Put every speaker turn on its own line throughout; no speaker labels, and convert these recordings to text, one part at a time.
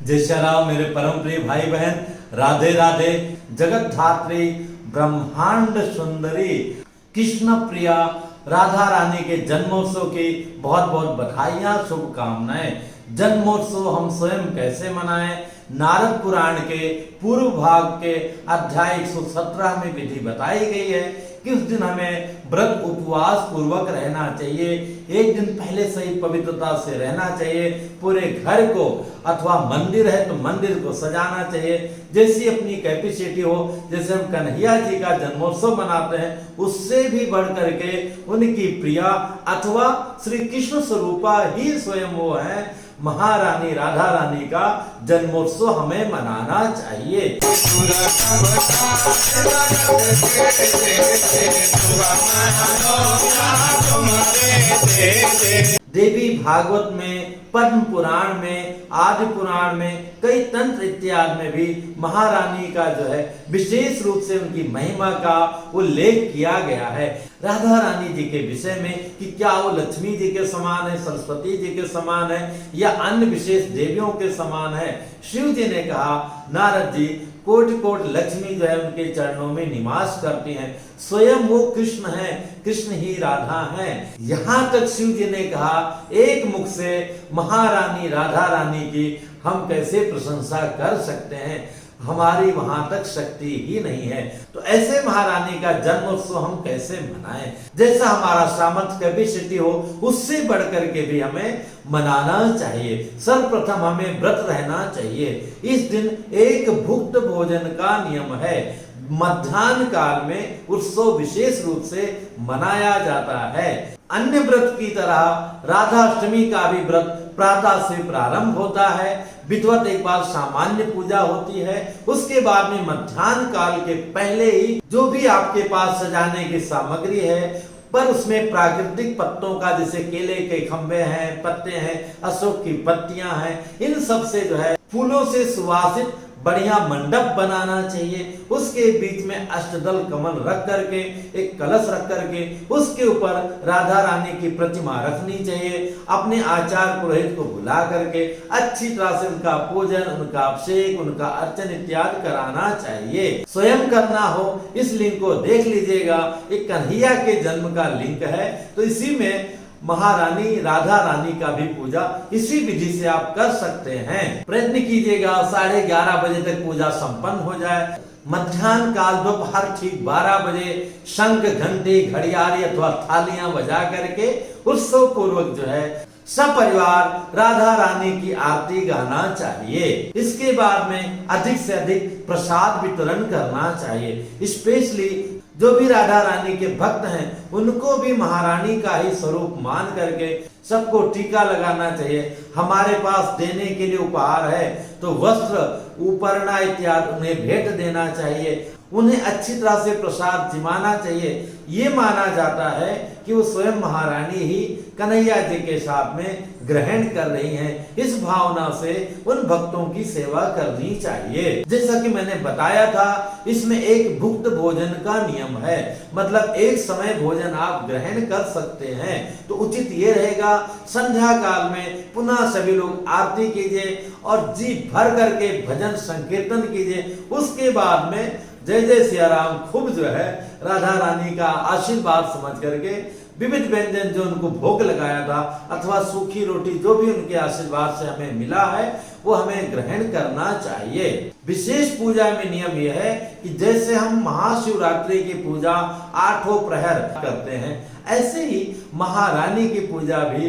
जय श्री राम मेरे परम प्रिय भाई बहन, राधे राधे। जगत धात्री ब्रह्मांड सुंदरी कृष्ण प्रिया राधा रानी के जन्मोत्सव की बहुत बहुत बधाइयां, शुभकामनाएं। जन्मोत्सव हम स्वयं कैसे मनाएं? नारद पुराण के पूर्व भाग के अध्याय 117 में विधि बताई गई है कि उस दिन हमें व्रत उपवास पूर्वक रहना चाहिए। एक दिन पहले से ही पवित्रता से रहना चाहिए। पूरे घर को अथवा मंदिर है तो मंदिर को सजाना चाहिए, जैसी अपनी कैपेसिटी हो। जैसे हम कन्हैया जी का जन्मोत्सव मनाते हैं, उससे भी बढ़ करके उनकी प्रिया अथवा श्री कृष्ण स्वरूपा ही स्वयं वो है महारानी राधा रानी का जन्मोत्सव हमें मनाना चाहिए। देवी भागवत में, पद्म पुराण में, आदि पुराण में, कई तंत्र इत्यादि में भी महारानी का जो है विशेष रूप से उनकी महिमा का उल्लेख किया गया है। राधा रानी जी के विषय में कि क्या वो लक्ष्मी जी के समान है, सरस्वती जी के समान है या अन्य विशेष देवियों के समान है। शिव जी ने कहा, नारद जी, कोटि कोटि लक्ष्मी जो है उनके चरणों में निवास करती हैं, स्वयं वो कृष्ण हैं, कृष्ण ही राधा हैं। यहाँ तक शिव जी ने कहा, एक मुख से महारानी राधा रानी की हम कैसे प्रशंसा कर सकते हैं, हमारी वहां तक शक्ति ही नहीं है। तो ऐसे महारानी का जन्मोत्सव हम कैसे मनाएं? जैसा हमारा सामर्थ्य कैपेसिटी हो, उससे बढ़कर के भी हमें मनाना चाहिए। सर्वप्रथम हमें व्रत रहना चाहिए। इस दिन एक भुक्त भोजन का नियम है। मध्याह्न काल में उत्सव विशेष रूप से मनाया जाता है। अन्य व्रत की तरह राधाष्टमी का भी व्रत प्रातः से प्रारंभ होता है। विधिवत एक बार सामान्य पूजा होती है, उसके बाद में मध्याह्न काल के पहले ही जो भी आपके पास सजाने की सामग्री है, पर उसमें प्राकृतिक पत्तों का, जैसे केले के खंभे हैं, पत्ते हैं, अशोक की पत्तियां हैं, इन सब से जो है फूलों से सुवासित बढ़िया मंडप बनाना चाहिए। उसके बीच में अष्टदल कमल रख करके, एक कलश रख करके, उसके ऊपर राधा रानी की प्रतिमा रखनी चाहिए। अपने आचार्य पुरोहित को बुला करके अच्छी तरह से उनका पूजन, उनका अभिषेक, उनका अर्चन इत्यादि कराना चाहिए। स्वयं करना हो, इस लिंक को देख लीजिएगा, एक कन्हैया के जन्म का लिंक है, तो इसी में महारानी राधा रानी का भी पूजा इसी विधि से आप कर सकते हैं। प्रयत्न कीजिएगा 11:30 बजे तक पूजा संपन्न हो जाए। मध्याह्न काल दोपहर ठीक 12 बजे शंख, घंटी, घड़ियाली अथवा थालियां बजा करके उत्सव पूर्वक जो है सपरिवार राधा रानी की आरती गाना चाहिए। इसके बाद में अधिक से अधिक प्रसाद वितरण करना चाहिए। स्पेशली जो भी राधा रानी के भक्त हैं, उनको भी महारानी का ही स्वरूप मान करके सबको टीका लगाना चाहिए। हमारे पास देने के लिए उपहार है तो वस्त्र, उपरना इत्यादि उन्हें भेंट देना चाहिए। उन्हें अच्छी तरह से प्रसाद जिमाना चाहिए। ये माना जाता है कि वो स्वयं महारानी ही कन्हैया जी के साथ में ग्रहण कर रही हैं। इस भावना से उन भक्तों की सेवा करनी चाहिए। जैसा कि मैंने बताया था, इसमें एक भुक्त भोजन का नियम है, मतलब एक समय भोजन आप ग्रहण कर सकते हैं। तो उचित ये रहेगा, संध्या काल में पुनः सभी लोग आरती कीजिए और जी भर करके भजन संकीर्तन कीजिए। उसके बाद में जय जय सिया राम खूब जो है राधा रानी का आशीर्वाद समझ करके विविध व्यंजन जो उनको भोग लगाया था अथवा सूखी रोटी जो भी उनके आशीर्वाद से हमें मिला है, वो हमें ग्रहण करना चाहिए। विशेष पूजा में नियम यह है कि जैसे हम महाशिवरात्रि की पूजा 8 प्रहर करते हैं, ऐसे ही महारानी की पूजा भी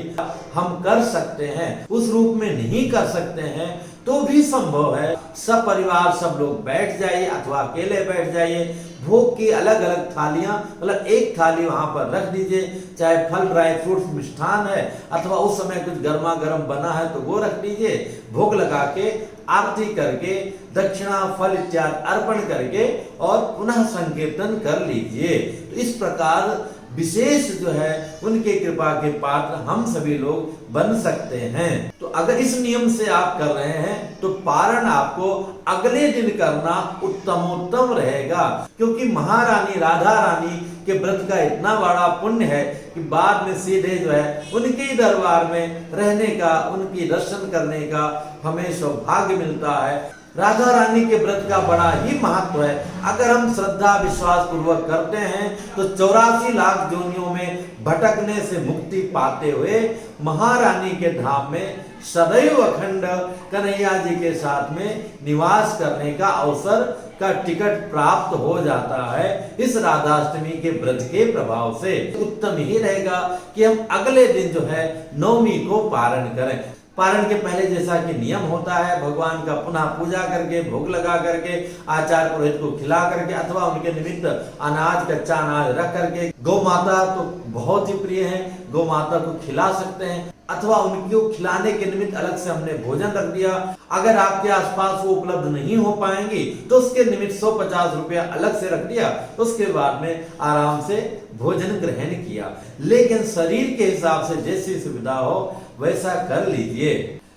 हम कर सकते हैं। उस रूप में नहीं कर सकते हैं तो भी संभव है, सब परिवार सब लोग बैठ जाइए अथवा अकेले बैठ जाइए। भोग की अलग अलग थालियां, मतलब एक थाली वहां पर रख दीजिए, चाहे फल, ड्राई फ्रूट्स, मिष्ठान है अथवा उस समय कुछ गर्मा गर्म बना है तो वो रख दीजिए। भोग लगा के आरती करके दक्षिणा, फल इत्यादि अर्पण करके और पुनः संकीर्तन कर लीजिए। तो इस प्रकार विशेष जो है उनके कृपा के पात्र हम सभी लोग बन सकते हैं। तो अगर इस नियम से आप कर रहे हैं तो पारण आपको अगले दिन करना उत्तमोत्तम रहेगा, क्योंकि महारानी राधा रानी के व्रत का इतना बड़ा पुण्य है कि बाद में सीधे जो है उनके ही दरबार में रहने का, उनकी दर्शन करने का हमें सौभाग्य मिलता है। राधा रानी के व्रत का बड़ा ही महत्व है। अगर हम श्रद्धा विश्वास पूर्वक करते हैं तो 84 लाख योनियों में भटकने से मुक्ति पाते हुए महारानी के धाम में सदैव अखंड कन्हैया जी के साथ में निवास करने का अवसर का टिकट प्राप्त हो जाता है। इस राधाष्टमी के व्रत के प्रभाव से उत्तम ही रहेगा कि हम अगले दिन जो है नवमी को पारण करें। पारण के पहले जैसा कि नियम होता है, भगवान का पुनः पूजा करके, भोग लगा करके, आचार्य पुरोहित को खिला करके अथवा उनके निमित्त अनाज, कच्चा अनाज रख करके, गौ माता तो बहुत ही प्रिय है, गौ माता को खिला सकते हैं अथवा उनको खिलाने के निमित्त अलग से हमने भोजन रख दिया। अगर आपके आसपास वो उपलब्ध नहीं हो पाएंगी तो उसके निमित्त 150 रुपया अलग से रख दिया, उसके बाद में आराम से भोजन ग्रहण किया। लेकिन शरीर के हिसाब से जैसी सुविधा हो वैसा कर लीजिए।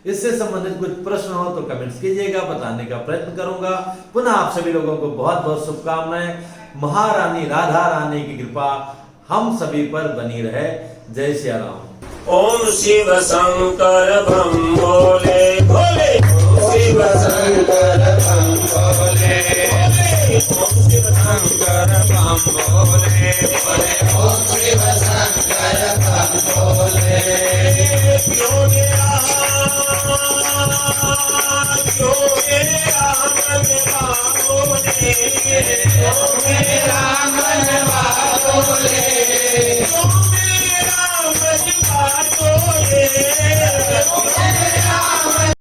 इससे संबंधित कुछ प्रश्न हो तो कमेंट्स कीजिएगा, बताने का प्रयत्न करूंगा। पुनः आप सभी लोगों को बहुत बहुत शुभकामनाएं। महारानी राधा रानी की कृपा हम सभी पर बनी रहे। जय श्री राम।
ओम शिव शंकर बम भोले भोले, ओम शिव शंकर बम भोले भोले, ओम शिव शंकर बम भोले भोले, ओम शिव शंकर बम भोले। योगे राम बोले,